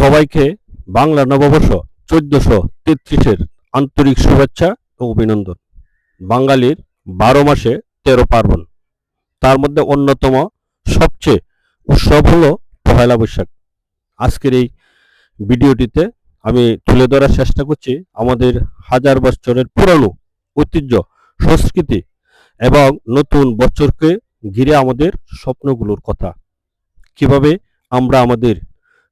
সবাইকে বাংলা নববর্ষ 1433-এর আন্তরিক শুভেচ্ছা ও অভিনন্দন। বাঙালির 12 মাসে 13 পার্বণ, তার মধ্যে অন্যতম সবচেয়ে উৎসব হলো পহেলা বৈশাখ। আজকের এই ভিডিওটিতে আমি তুলে ধরার চেষ্টা করছি আমাদের হাজার বছরের পুরানো ঐতিহ্য, সংস্কৃতি এবং নতুন বছরকে ঘিরে আমাদের স্বপ্নগুলোর কথা। কিভাবে আমরা আমাদের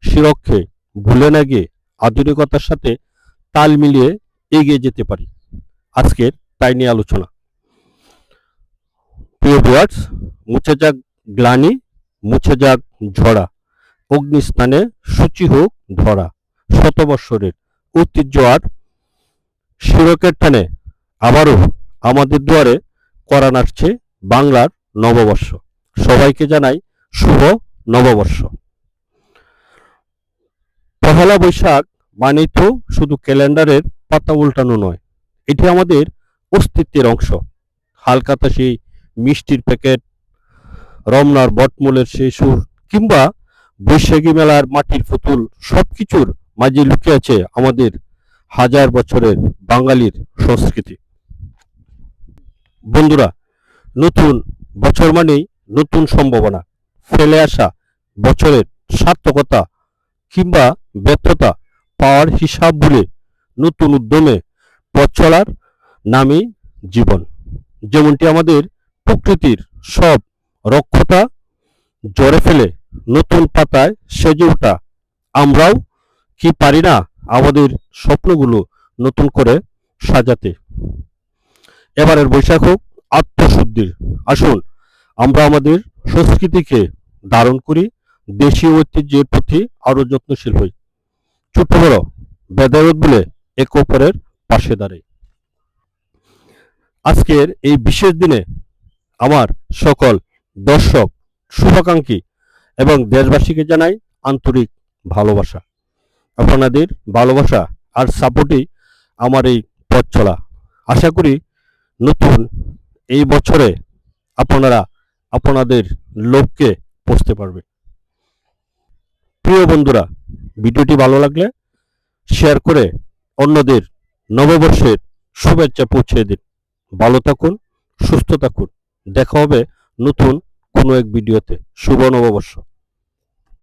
শিরককে ভুলে না গিয়ে আধুনিকতার সাথে তাল মিলিয়ে এগিয়ে যেতে পারি, আজকের তাই নিয়ে আলোচনা। প্রিয় ভিউয়ার্স, মুছে যাক গ্লানি, মুছে যাক ঝরা, অগ্নিস্থানে সূচি হোক ধরা, শত বৎসরের ঐতিহ্য আর শিরকের টানে আবারও আমাদের দুয়ারে করা নাড়ছে বাংলার নববর্ষ। সবাইকে জানাই শুভ নববর্ষ। পহেলা বৈশাখ মানে তো শুধু ক্যালেন্ডারের পাতা উল্টানো নয়, এটি আমাদের অস্তিত্বের অংশ। হালকাতা সেই মিষ্টির প্যাকেট, রমনার বটমূলের সেই সুর, কিংবা বৈশাখী মেলার মাটির পুতুল, সবকিছুর মাঝে লুকিয়ে আছে আমাদের হাজার বছরের বাঙালির সংস্কৃতি। বন্ধুরা, নতুন বছর মানেই নতুন সম্ভাবনা। ফেলে আসা বছরের সার্থকতা কিংবা ব্যর্থতা পাওয়ার হিসাব ভুলে নতুন উদ্যমে পথ চলার নামই জীবন। যেমনটি আমাদের প্রকৃতির সব রক্ষতা জড়ে ফেলে নতুন পাতায় সেজে ওঠা, আমরাও কি পারি না আমাদের স্বপ্নগুলো নতুন করে সাজাতে? এবারের বৈশাখ হোক আত্মশুদ্ধির। আসুন আমরা আমাদের সংস্কৃতিকে ধারণ করি, দেশীয় ঐতিহ্যের প্রতি আরো যত্নশীল হই, ছোট বড় ভেদাভেদ বলে একে অপরের পাশে দাঁড়াই। আজকের এই বিশেষ দিনে আমার সকল দর্শক, শুভাকাঙ্ক্ষী এবং দেশবাসীকে জানাই আন্তরিক ভালোবাসা। আপনাদের ভালোবাসা আর সাপোর্টই আমার এই পথ চলা। আশা করি নতুন এই বছরে আপনারা আপনাদের লক্ষ্যে পৌঁছতে পারবে। প্রিয় বন্ধুরা, ভিডিওটি ভালো লাগলে শেয়ার করে অন্যদের নববর্ষের শুভেচ্ছা পৌঁছে দিন। ভালো থাকুন, সুস্থ থাকুন। দেখা হবে নতুন কোনো এক ভিডিওতে। শুভ নববর্ষ।